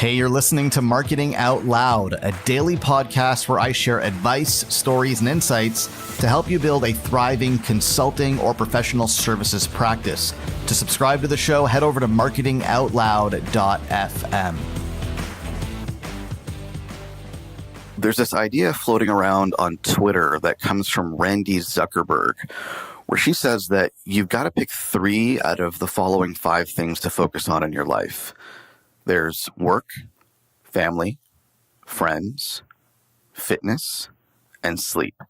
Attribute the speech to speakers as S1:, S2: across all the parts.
S1: Hey, you're listening to Marketing Out Loud, a daily podcast where I share advice, stories, and insights to help you build a thriving consulting or professional services practice. To subscribe to the show, head over to marketingoutloud.fm.
S2: There's this idea floating around on Twitter that comes from Randy Zuckerberg, where she says that you've got to pick 3 out of the following 5 things to focus on in your life. There's work, family, friends, fitness, and sleep.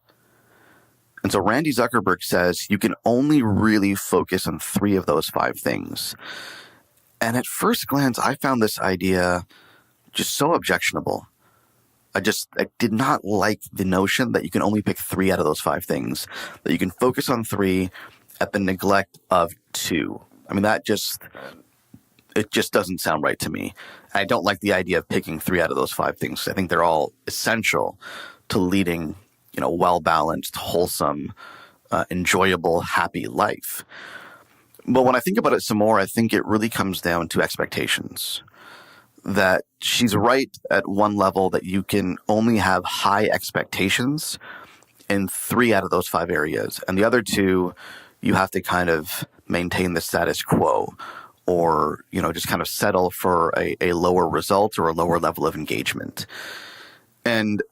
S2: And so Randy Zuckerberg says you can only really focus on 3 of those 5 things. And at first glance, I found this idea just so objectionable. I did not like the notion that you can only pick 3 out of those 5 things, that you can focus on 3 at the neglect of 2. I mean, it just doesn't sound right to me. I don't like the idea of picking 3 out of those 5 things. I think they're all essential to leading, well-balanced, wholesome, enjoyable, happy life. But when I think about it some more, I think it really comes down to expectations. That she's right at one level that you can only have high expectations in 3 out of those 5 areas. And the other 2, you have to kind of maintain the status quo or, just kind of settle for a lower result or a lower level of engagement. And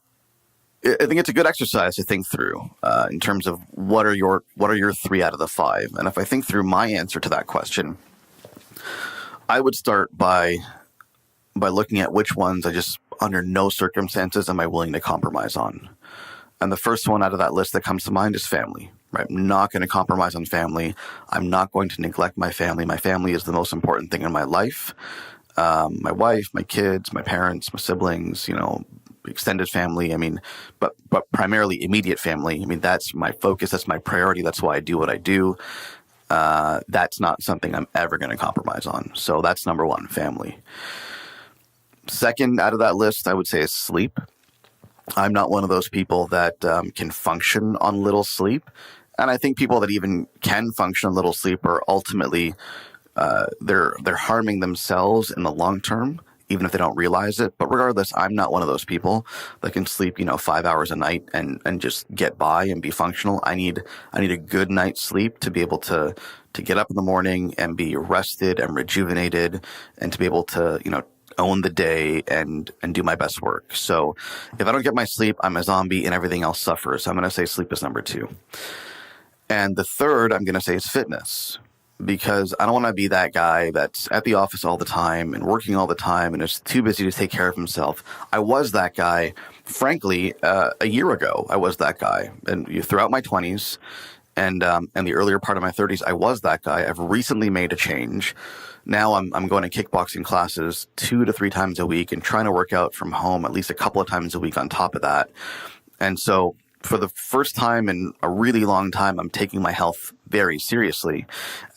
S2: I think it's a good exercise to think through in terms of what are your 3 out of the 5. And if I think through my answer to that question, I would start by looking at which ones I just, under no circumstances, am I willing to compromise on. And the first one out of that list that comes to mind is family, right? I'm not going to compromise on family. I'm not going to neglect my family. My family is the most important thing in my life. My wife, my kids, my parents, my siblings, extended family. But primarily immediate family. That's my focus. That's my priority. That's why I do what I do. That's not something I'm ever going to compromise on. So that's number 1, family. Second out of that list, I would say, is sleep. I'm not one of those people that can function on little sleep. And I think people that even can function on little sleep are ultimately, they're harming themselves in the long term, even if they don't realize it. But regardless, I'm not one of those people that can sleep, 5 hours a night and just get by and be functional. I need a good night's sleep to be able to get up in the morning and be rested and rejuvenated and to be able to, own the day and do my best work. So if I don't get my sleep, I'm a zombie and everything else suffers. So I'm going to say sleep is number 2. And the third I'm going to say is fitness, because I don't want to be that guy that's at the office all the time and working all the time and is too busy to take care of himself. I was that guy, frankly, a year ago. I was that guy. And throughout my 20s and the earlier part of my 30s, I was that guy. I've recently made a change. Now I'm going to kickboxing classes 2 to 3 times a week and trying to work out from home at least a couple of times a week on top of that. And so for the first time in a really long time, I'm taking my health very seriously.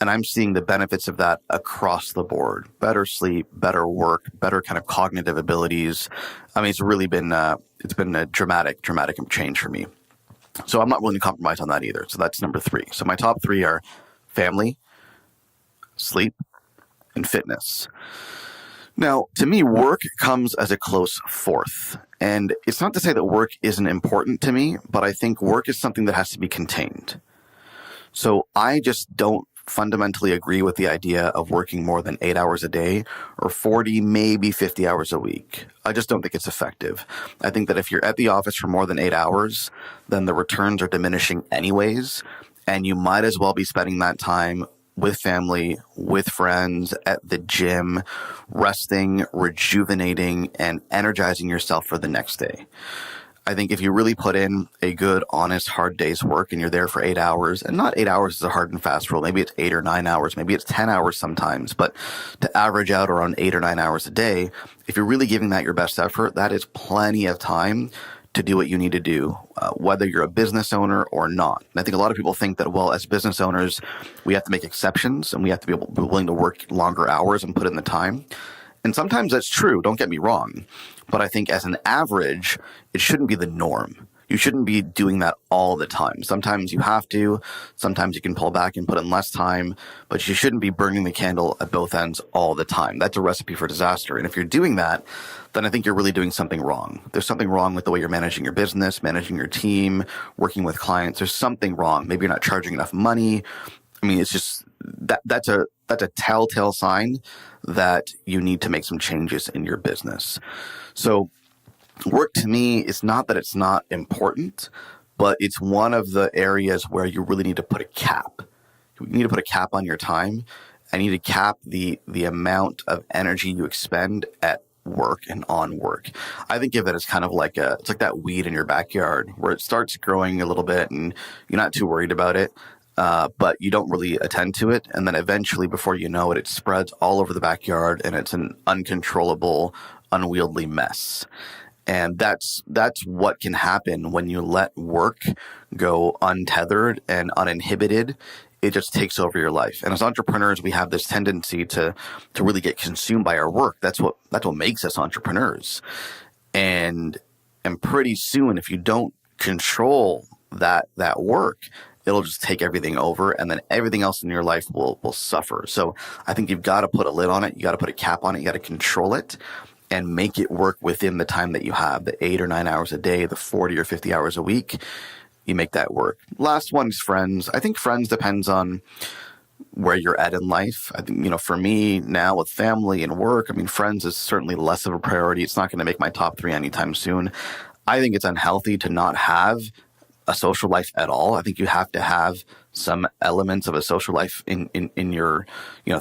S2: And I'm seeing the benefits of that across the board. Better sleep, better work, better kind of cognitive abilities. It's really been a dramatic change for me. So I'm not willing to compromise on that either. So that's number 3. So my top 3 are family, sleep, and fitness. Now, to me, work comes as a close 4th. And it's not to say that work isn't important to me, but I think work is something that has to be contained. So I just don't fundamentally agree with the idea of working more than 8 hours a day or 40, maybe 50 hours a week. I just don't think it's effective. I think that if you're at the office for more than 8 hours, then the returns are diminishing anyways, and you might as well be spending that time with family, with friends, at the gym, resting, rejuvenating, and energizing yourself for the next day. I think if you really put in a good, honest, hard day's work and you're there for 8 hours, and not 8 hours is a hard and fast rule, maybe it's 8 or 9 hours, maybe it's 10 hours sometimes, but to average out around 8 or 9 hours a day, if you're really giving that your best effort, that is plenty of time to do what you need to do, whether you're a business owner or not. And I think a lot of people think that, well, as business owners, we have to make exceptions and we have to be willing to work longer hours and put in the time. And sometimes that's true, don't get me wrong. But I think as an average, it shouldn't be the norm. You shouldn't be doing that all the time. Sometimes you have to, sometimes you can pull back and put in less time, but you shouldn't be burning the candle at both ends all the time. That's a recipe for disaster. And if you're doing that, then I think you're really doing something wrong. There's something wrong with the way you're managing your business, managing your team, working with clients. There's something wrong. Maybe you're not charging enough money. I mean, it's just that's a telltale sign that you need to make some changes in your business. So work to me is not that it's not important, but it's one of the areas where you really need to put a cap. You need to put a cap on your time. I need to cap the amount of energy you expend at work and on work. I think of it as kind of like it's like that weed in your backyard where it starts growing a little bit and you're not too worried about it. But you don't really attend to it. And then eventually, before you know it, it spreads all over the backyard and it's an uncontrollable, unwieldy mess. And that's what can happen when you let work go untethered and uninhibited. It just takes over your life. And as entrepreneurs, we have this tendency to really get consumed by our work. That's what makes us entrepreneurs. And pretty soon, if you don't control that work, it'll just take everything over, and then everything else in your life will suffer. So I think you've got to put a lid on it. You got to put a cap on it. You got to control it and make it work within the time that you have, the 8 or 9 hours a day, the 40 or 50 hours a week. You make that work. Last one is friends. I think friends depends on where you're at in life. I think, for me now with family and work, I mean, friends is certainly less of a priority. It's not going to make my top 3 anytime soon. I think it's unhealthy to not have a social life at all. I think you have to have some elements of a social life in your,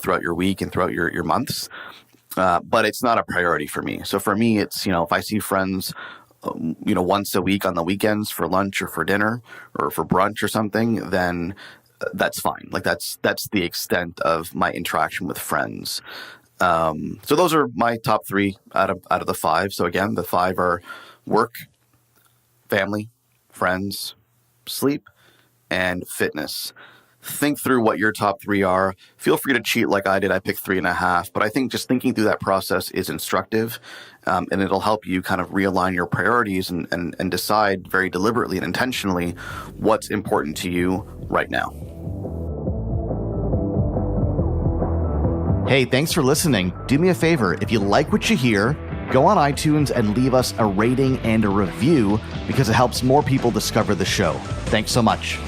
S2: throughout your week and throughout your months. But it's not a priority for me. So for me, it's, if I see friends, once a week on the weekends for lunch or for dinner or for brunch or something, then that's fine. Like that's the extent of my interaction with friends. So those are my top 3 out of the 5. So again, the 5 are work, family, friends, sleep, and fitness. Think through what your top 3 are. Feel free to cheat like I did. I picked 3.5, but I think just thinking through that process is instructive, and it'll help you kind of realign your priorities and decide very deliberately and intentionally what's important to you right now.
S1: Hey, thanks for listening. Do me a favor. If you like what you hear, go on iTunes and leave us a rating and a review because it helps more people discover the show. Thanks so much.